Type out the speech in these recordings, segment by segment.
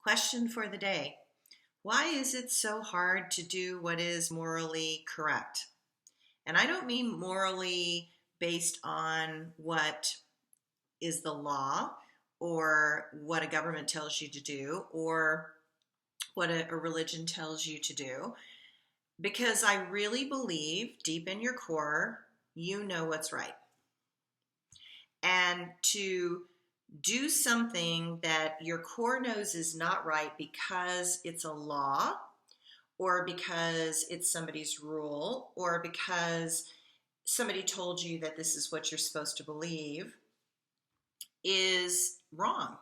Question for the day. Why is it so hard to do what is morally correct? And I don't mean morally based on what is the law or what a government tells you to do or what a religion tells you to do, because I really believe deep in your core, you know what's right. And to do something that your core knows is not right because it's a law or because it's somebody's rule or because somebody told you that this is what you're supposed to believe is wrong.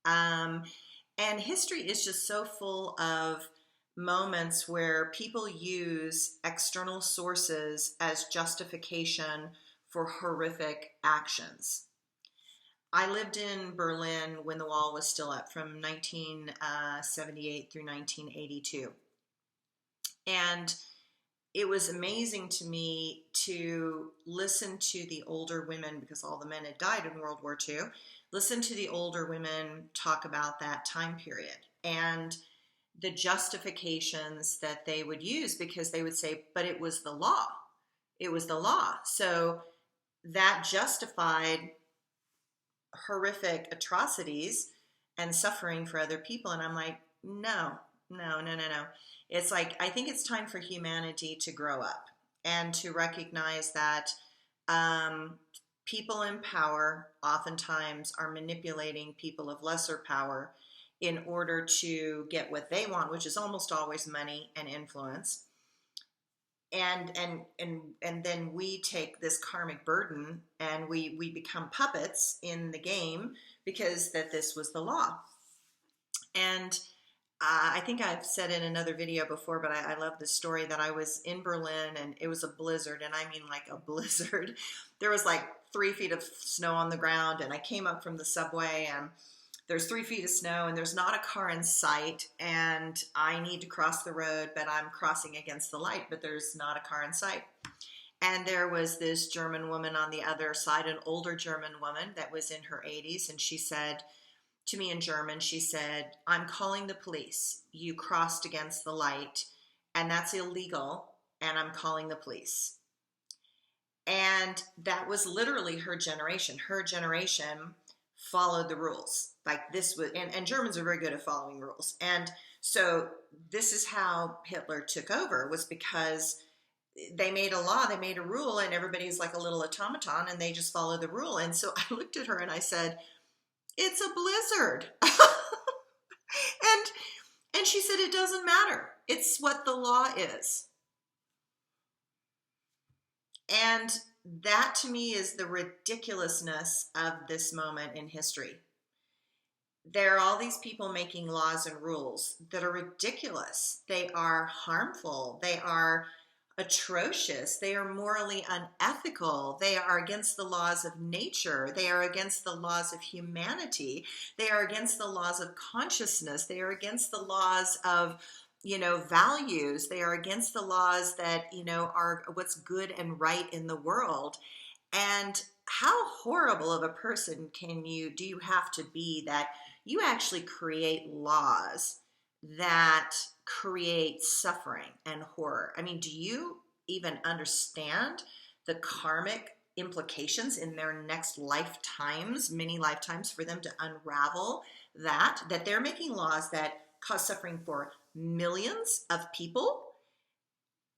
And history is just so full of moments where people use external sources as justification for horrific actions. I lived in Berlin when the wall was still up from 1978 through 1982. And it was amazing to me to listen to the older women, because all the men had died in World War II, listen to the older women talk about that time period and the justifications that they would use, because they would say, but it was the law. It was the law. So that justified horrific atrocities and suffering for other people. And I'm like, no. It's like, I think it's time for humanity to grow up and to recognize that people in power oftentimes are manipulating people of lesser power in order to get what they want, which is almost always money and influence. And then we take this karmic burden and we become puppets in the game because that this was the law. And I think I've said in another video before, but I love this story that I was in Berlin and it was a blizzard, and I mean like a blizzard. There was like 3 feet of snow on the ground, and I came up from the subway and there's 3 feet of snow and there's not a car in sight, and I need to cross the road, but I'm crossing against the light, but there's not a car in sight. And there was this German woman on the other side, an older German woman that was in her 80s, and she said to me in German, she said, "I'm calling the police. You crossed against the light, and that's illegal, and I'm calling the police." And that was literally her generation. Her generation followed the rules. Like this was, and Germans are very good at following rules. And so this is how Hitler took over, was because they made a law, they made a rule, and everybody's like a little automaton, and they just follow the rule. And so I looked at her and I said, "It's a blizzard." and she said, "It doesn't matter. It's what the law is." And that to me is the ridiculousness of this moment in history. There are all these people making laws and rules that are ridiculous. They are harmful. They are atrocious. They are morally unethical. They are against the laws of nature. They are against the laws of humanity. They are against the laws of consciousness. They are against the laws of, values. They are against the laws that, are what's good and right in the world. And how horrible of a person do you have to be that you actually create laws that create suffering and horror? I mean, do you even understand the karmic implications in their next lifetimes, many lifetimes, for them to unravel that they're making laws that cause suffering for millions of people?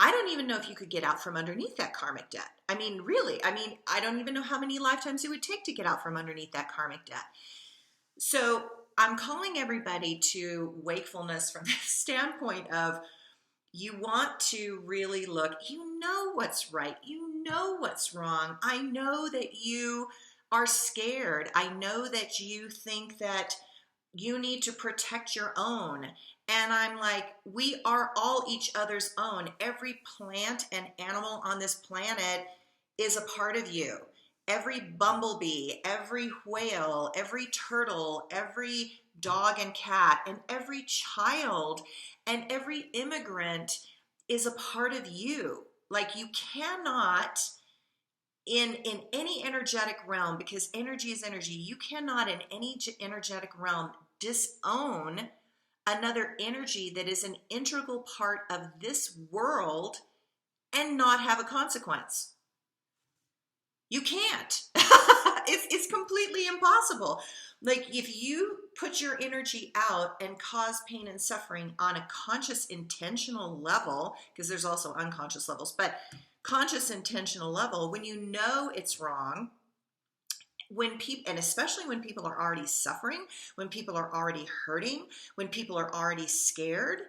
I don't even know if you could get out from underneath that karmic debt. I mean, really, I don't even know how many lifetimes it would take to get out from underneath that karmic debt. So I'm calling everybody to wakefulness from the standpoint of, you want to really look, you know what's right, you know what's wrong. I know that you are scared. I know that you think that you need to protect your own. And I'm like, we are all each other's own. Every plant and animal on this planet is a part of you. Every bumblebee, every whale, every turtle, every dog and cat, and every child and every immigrant is a part of you. Like, you cannot, in any energetic realm, because energy is energy, you cannot in any energetic realm disown another energy that is an integral part of this world and not have a consequence? You can't. It's completely impossible. Like, if you put your energy out and cause pain and suffering on a conscious, intentional level, because there's also unconscious levels, but conscious, intentional level, when you know it's wrong, when people, and especially when people are already suffering, when people are already hurting, when people are already scared,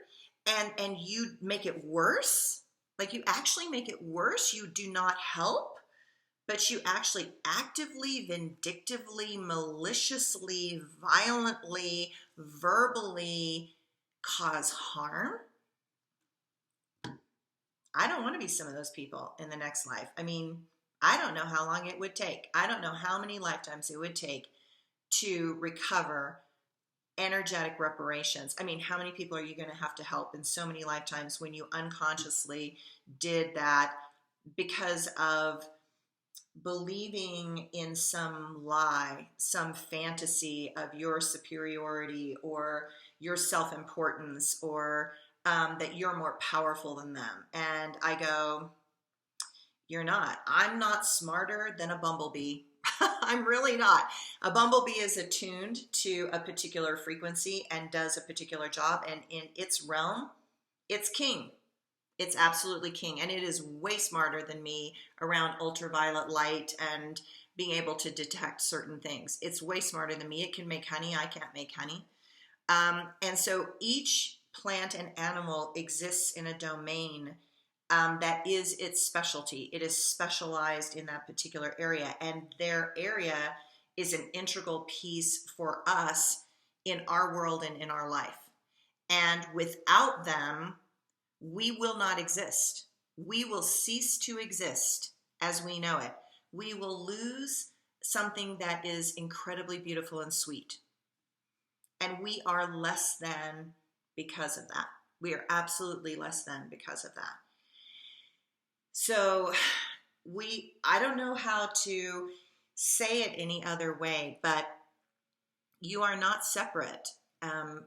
and you make it worse, like you actually make it worse, you do not help, but you actually actively, vindictively, maliciously, violently, verbally cause harm. I don't want to be some of those people in the next life. I mean, I don't know how long it would take. I don't know how many lifetimes it would take to recover energetic reparations. I mean, how many people are you going to help in so many lifetimes when you unconsciously did that because of believing in some lie, some fantasy of your superiority or your self-importance, or that you're more powerful than them. And I go, you're not. I'm not smarter than a bumblebee. I'm really not. A bumblebee is attuned to a particular frequency and does a particular job, and in its realm, it's king. It's absolutely king, and it is way smarter than me around ultraviolet light and being able to detect certain things. It's way smarter than me. It can make honey. I can't make honey. And so each plant and animal exists in a domain that is its specialty. It is specialized in that particular area, and their area is an integral piece for us in our world and in our life. And without them, we will not exist. We will cease to exist as we know it. We will lose something that is incredibly beautiful and sweet. And we are less than because of that. We are absolutely less than because of that. So I don't know how to say it any other way, but you are not separate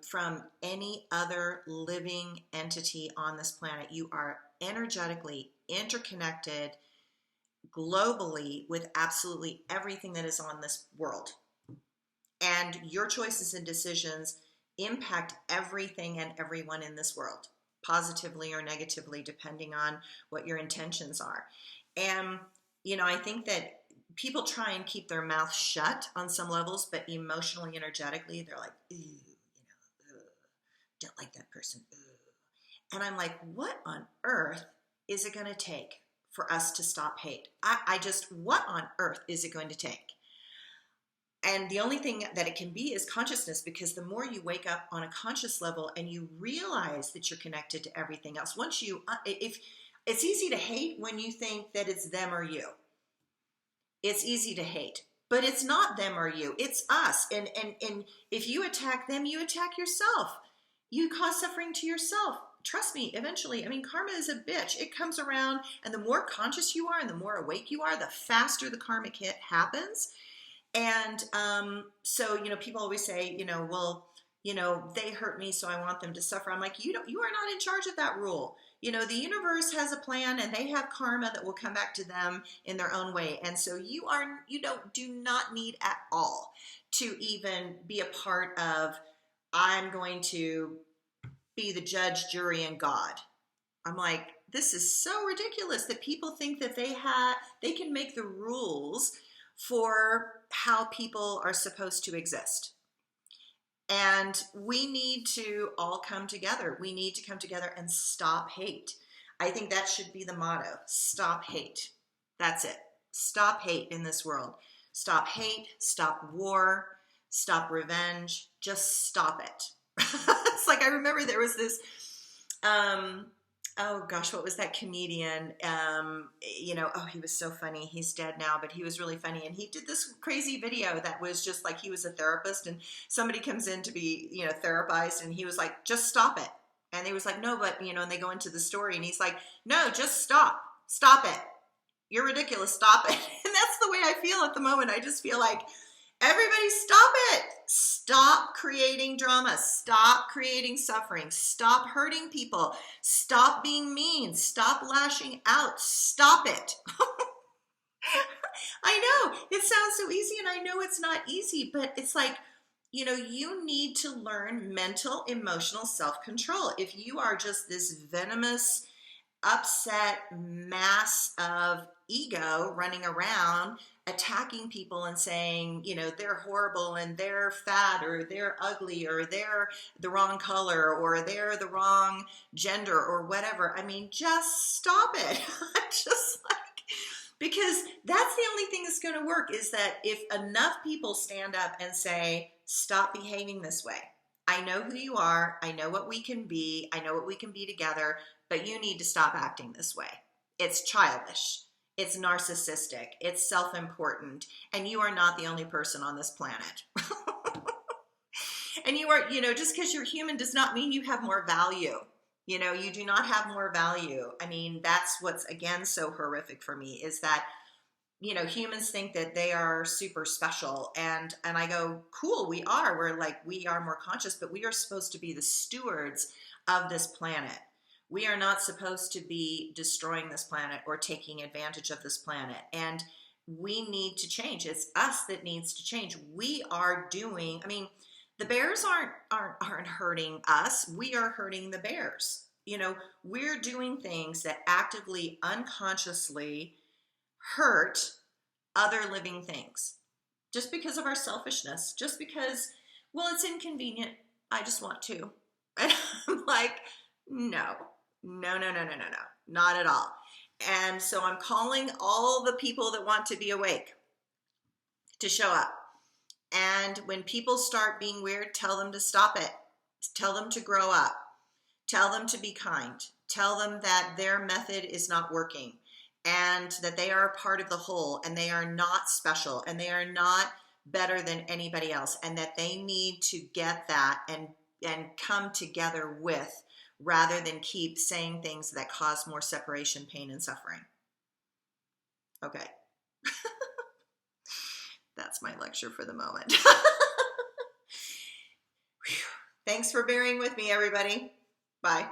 from any other living entity on this planet. You are energetically interconnected globally with absolutely everything that is on this world. And your choices and decisions impact everything and everyone in this world, positively or negatively, depending on what your intentions are. And, I think that people try and keep their mouth shut on some levels, but emotionally, energetically, they're like, ooh, don't like that person. Ooh. And I'm like, what on earth is it going to take for us to stop hate? What on earth is it going to take? And the only thing that it can be is consciousness, because the more you wake up on a conscious level and you realize that you're connected to everything else, if it's easy to hate when you think that it's them or you. It's easy to hate, but it's not them or you. It's us. And if you attack them, you attack yourself. You cause suffering to yourself. Trust me, eventually, karma is a bitch. It comes around, and the more conscious you are and the more awake you are, the faster the karmic hit happens. And so, people always say, they hurt me, so I want them to suffer. I'm like, you are not in charge of that rule. The universe has a plan, and they have karma that will come back to them in their own way. And so do not need at all to even be a part of, I'm going to be the judge, jury, and God. I'm like, this is so ridiculous that people think that they can make the rules for how people are supposed to exist. And we need to all come together. We need to come together and stop hate. I think that should be the motto. Stop hate. That's it. Stop hate in this world. Stop hate, stop war, stop revenge. Just stop it. It's like, I remember there was this, oh gosh, what was that comedian? He was so funny. He's dead now, but he was really funny. And he did this crazy video that was just like, he was a therapist and somebody comes in to be, therapized. And he was like, just stop it. And they was like, no, but, and they go into the story and he's like, no, just stop it. You're ridiculous. Stop it. And that's the way I feel at the moment. I just feel like Everybody stop it. Stop creating drama. Stop creating suffering. Stop hurting people. Stop being mean. Stop lashing out. Stop it. I know it sounds so easy, and I know it's not easy, but it's like, you need to learn mental, emotional self-control. If you are just this venomous, upset mass of ego running around attacking people and saying, they're horrible and they're fat or they're ugly or they're the wrong color or they're the wrong gender or whatever. I mean, just stop it. Just like, because that's the only thing that's going to work, is that if enough people stand up and say, stop behaving this way. I know who you are. I know what we can be. I know what we can be together, but you need to stop acting this way. It's childish. It's narcissistic. It's self-important. And you are not the only person on this planet. And you are, just because you're human does not mean you have more value. You do not have more value. I mean, that's what's, again, so horrific for me, is that, humans think that they are super special. And I go, cool, we are. We are more conscious, but we are supposed to be the stewards of this planet. We are not supposed to be destroying this planet or taking advantage of this planet. And we need to change. It's us that needs to change. We are doing, the bears aren't hurting us. We are hurting the bears. We're doing things that actively, unconsciously hurt other living things just because of our selfishness, just because, well, it's inconvenient. I just want to. And I'm like, no, not at all. And so I'm calling all the people that want to be awake to show up. And when people start being weird, tell them to stop it. Tell them to grow up. Tell them to be kind. Tell them that their method is not working and that they are a part of the whole and they are not special and they are not better than anybody else, and that they need to get that and come together with, rather than keep saying things that cause more separation, pain, and suffering. Okay. That's my lecture for the moment. Thanks for bearing with me, everybody. Bye.